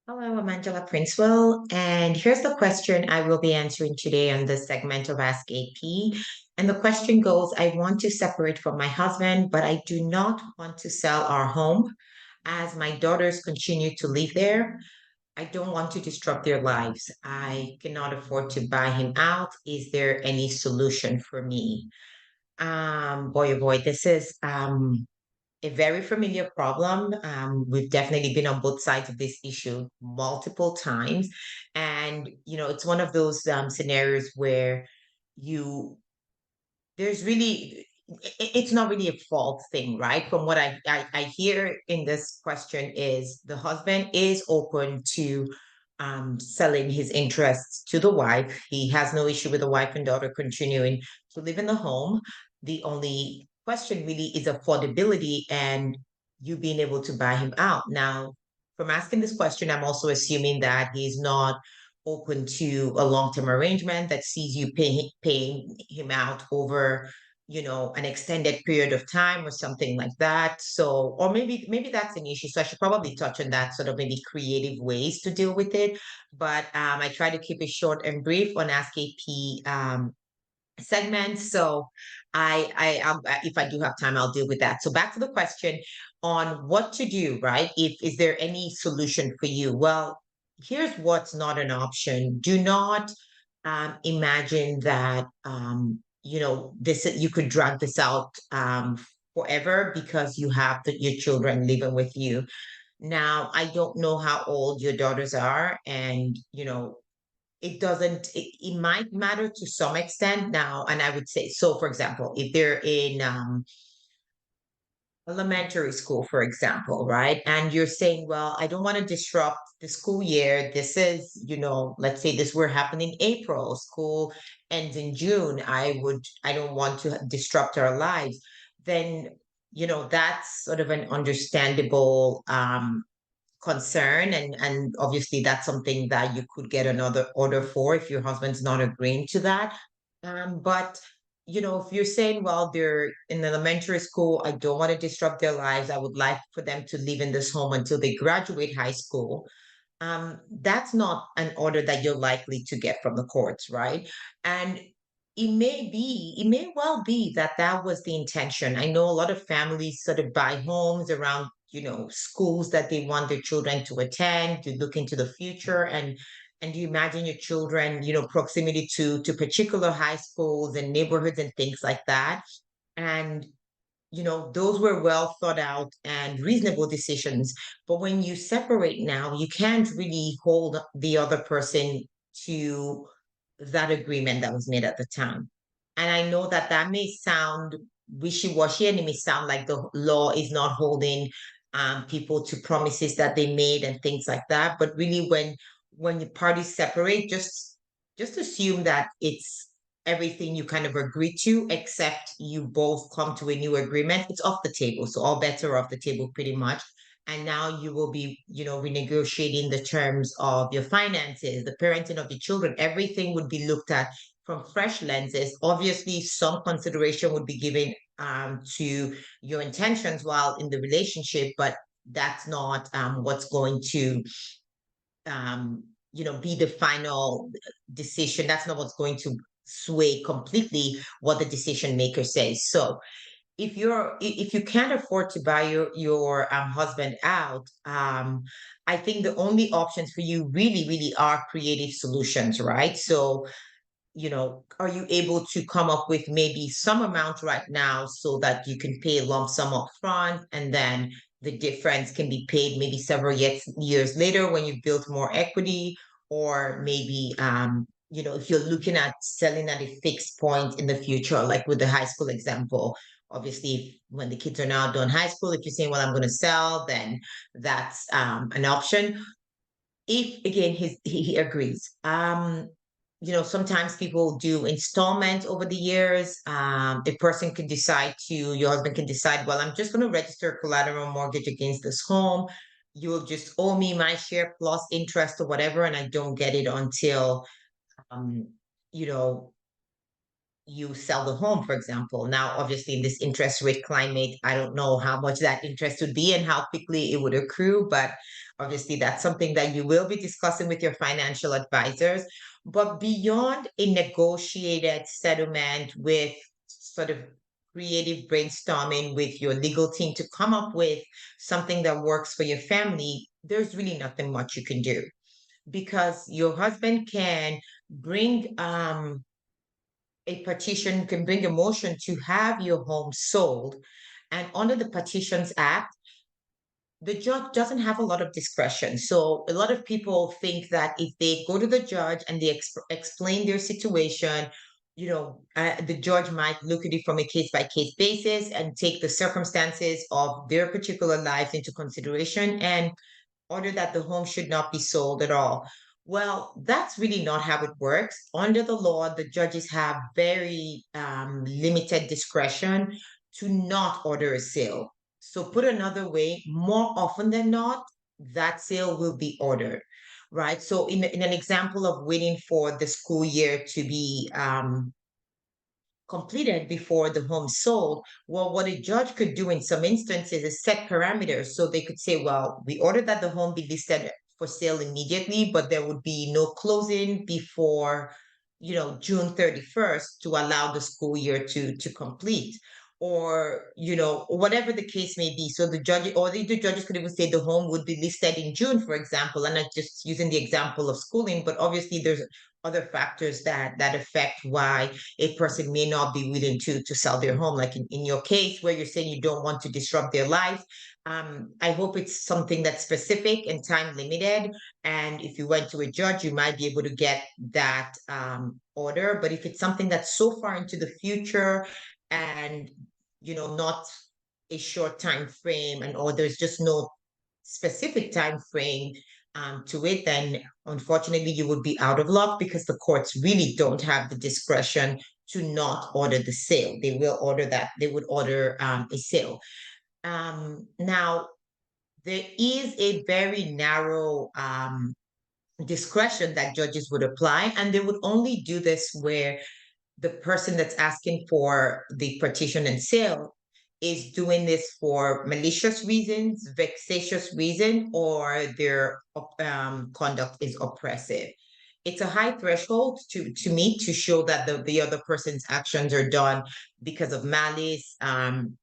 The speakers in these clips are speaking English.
Hello, I'm Angela Princewell, and here's the question I will be answering today on this segment of Ask AP. And the question goes, I want to separate from my husband, but I do not want to sell our home as my daughters continue to live there. I don't want to disrupt their lives. I cannot afford to buy him out. Is there any solution for me? Boy, oh boy, this is a very familiar problem. We've definitely been on both sides of this issue multiple times. And, it's one of those scenarios where you, there's really, it's not really a fault thing, right? From what I hear in this question is the husband is open to selling his interests to the wife. He has no issue with the wife and daughter continuing to live in the home. The only question really is affordability and you being able to buy him out. Now, from asking this question, I'm also assuming that he's not open to a long-term arrangement that sees you paying him out over an extended period of time or something like that. So, or maybe that's an issue, so I should probably touch on that, sort of maybe creative ways to deal with it. But I try to keep it short and brief on Ask AP segments. So if I do have time, I'll deal with that. So back to the question on what to do, right? If Is there any solution for you? Well, here's what's not an option. Do not imagine that this you could drag this out forever because you have your children living with you. Now, I don't know how old your daughters are, and it might matter to some extent now. And I would say, so for example, if they're in elementary school, for example, right? And you're saying, well, I don't want to disrupt the school year. This is, let's say this were happening in April, school ends in June. I don't want to disrupt our lives. Then, that's sort of an understandable concern, and obviously that's something that you could get another order for if your husband's not agreeing to that. But if you're saying, well, they're in elementary school, I don't want to disrupt their lives, I would like for them to live in this home until they graduate high school. That's not an order that you're likely to get from the courts, right? And it may well be that that was the intention. I know a lot of families sort of buy homes around, schools that they want their children to attend, to look into the future. And you imagine your children, proximity to particular high schools and neighborhoods and things like that. And those were well thought out and reasonable decisions. But when you separate now, you can't really hold the other person to that agreement that was made at the time. And I know that that may sound wishy-washy and it may sound like the law is not holding people to promises that they made and things like that. But really, when the parties separate, just assume that it's everything you kind of agree to, except you both come to a new agreement. It's off the table. So all bets are off the table pretty much. And now you will be, renegotiating the terms of your finances, the parenting of the children. Everything would be looked at from fresh lenses. Obviously, some consideration would be given to your intentions while in the relationship, but that's not what's going to be the final decision. That's not what's going to sway completely what the decision maker says. So if you can't afford to buy your husband out, I think the only options for you really, really are creative solutions, right? So are you able to come up with maybe some amount right now so that you can pay a lump sum up front and then the difference can be paid maybe several years later when you've built more equity? Or maybe, if you're looking at selling at a fixed point in the future, like with the high school example, obviously, when the kids are now done high school, if you're saying, well, I'm going to sell, then that's an option if again he agrees. Sometimes people do installment over the years. A person can decide to Your husband can decide, well, I'm just going to register a collateral mortgage against this home. You'll just owe me my share plus interest or whatever, and I don't get it until um you know you sell the home, for example. Now, obviously, in this interest rate climate, I don't know how much that interest would be and how quickly it would accrue, but obviously, that's something that you will be discussing with your financial advisors. But beyond a negotiated settlement with sort of creative brainstorming with your legal team to come up with something that works for your family, there's really nothing much you can do because your husband can bring a petition, can bring a motion to have your home sold. And under the Petitions Act, the judge doesn't have a lot of discretion. So a lot of people think that if they go to the judge and they explain their situation, the judge might look at it from a case by case basis and take the circumstances of their particular lives into consideration and order that the home should not be sold at all. Well, that's really not how it works. Under the law, the judges have very limited discretion to not order a sale. So, put another way, more often than not, that sale will be ordered, right? So, in an example of waiting for the school year to be completed before the home sold, well, what a judge could do in some instances is set parameters. So they could say, well, we ordered that the home be listed for sale immediately, but there would be no closing before, June 31st to allow the school year to complete. Or, whatever the case may be. So the judge or the judges could even say the home would be listed in June, for example, and not just using the example of schooling, but obviously there's other factors that affect why a person may not be willing to sell their home. Like in your case, where you're saying you don't want to disrupt their life. I hope it's something that's specific and time limited. And if you went to a judge, you might be able to get that order. But if it's something that's so far into the future and not a short time frame, and or there's just no specific time frame to it, then unfortunately you would be out of luck because the courts really don't have the discretion to not order the sale. They will order that. They would order a sale. Now, there is a very narrow discretion that judges would apply, and they would only do this where the person that's asking for the partition and sale is doing this for malicious reasons, vexatious reason, or their conduct is oppressive. It's a high threshold to meet to show that the other person's actions are done because of malice, and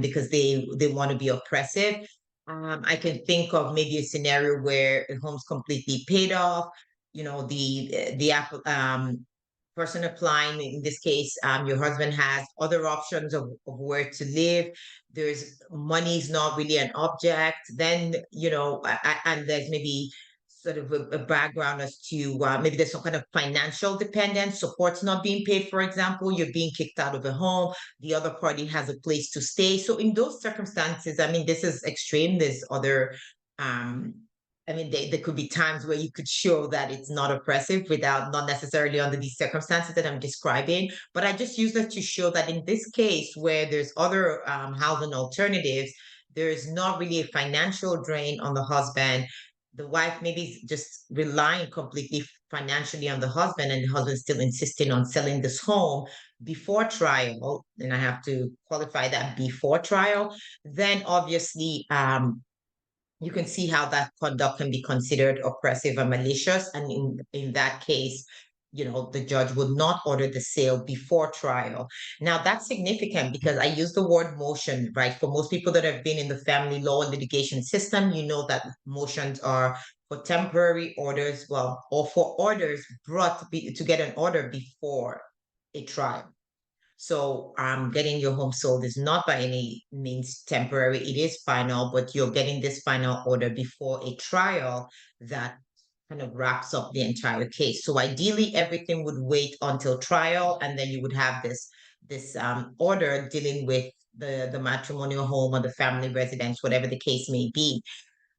because they want to be oppressive. I can think of maybe a scenario where the home's completely paid off. The person applying, in this case, your husband has other options of where to live. There's money is not really an object. Then, and there's maybe sort of a background as to maybe there's some kind of financial dependence, support's not being paid, for example, you're being kicked out of a home, the other party has a place to stay. So in those circumstances, I mean, this is extreme. There's other um I mean, there could be times where you could show that it's not oppressive without not necessarily under these circumstances that I'm describing. But I just use that to show that in this case, where there's other housing alternatives, there is not really a financial drain on the husband. The wife maybe is just relying completely financially on the husband, and the husband still insisting on selling this home before trial. And I have to qualify that before trial. Then obviously, you can see how that conduct can be considered oppressive and malicious. And in that case, the judge would not order the sale before trial. Now, that's significant because I use the word motion, right? For most people that have been in the family law litigation system, you know that motions are for temporary orders, well, or for orders to get an order before a trial. So getting your home sold is not by any means temporary. It is final, but you're getting this final order before a trial that kind of wraps up the entire case. So ideally, everything would wait until trial, and then you would have this order dealing with the matrimonial home or the family residence, whatever the case may be.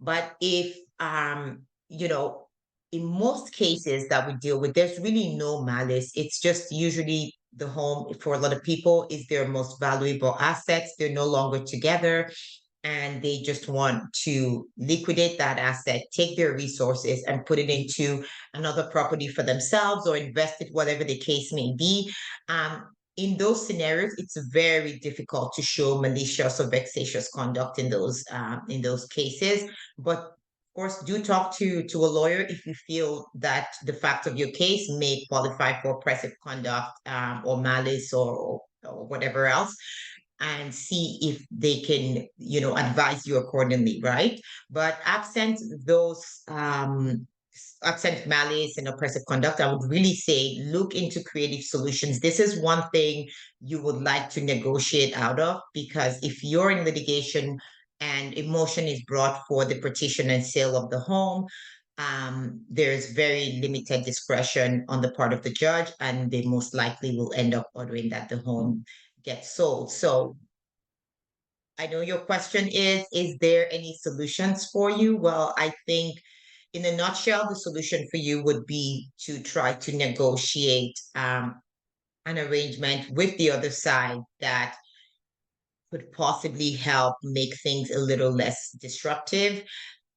But if in most cases that we deal with, there's really no malice. It's just usually the home for a lot of people is their most valuable assets. They're no longer together. and they just want to liquidate that asset, take their resources and put it into another property for themselves or invest it, whatever the case may be. In those scenarios, it's very difficult to show malicious or vexatious conduct in those cases. But of course, do talk to a lawyer if you feel that the facts of your case may qualify for oppressive conduct, or malice, or whatever else, and see if they can, advise you accordingly, right? But absent malice and oppressive conduct, I would really say look into creative solutions. This is one thing you would like to negotiate out of, because if you're in litigation and emotion is brought for the partition and sale of the home, there's very limited discretion on the part of the judge, and they most likely will end up ordering that the home gets sold. So I know your question is there any solutions for you? Well, I think in a nutshell, the solution for you would be to try to negotiate an arrangement with the other side that could possibly help make things a little less disruptive.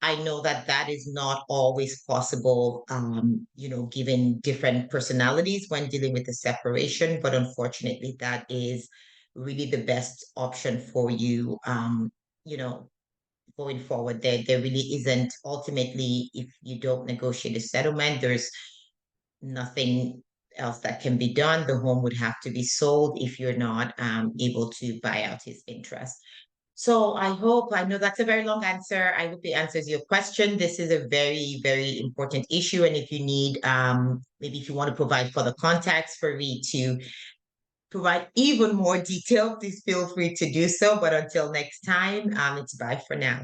I know that that is not always possible, given different personalities when dealing with the separation, but unfortunately, that is really the best option for you, you know, going forward. There really isn't, ultimately, if you don't negotiate a settlement, there's nothing else that can be done. The home would have to be sold if you're not able to buy out his interest. So I know that's a very long answer. I hope it answers your question. This is a very, very important issue. And if you need, maybe if you want to provide further context for me to provide even more detail, please feel free to do so. But until next time, it's bye for now.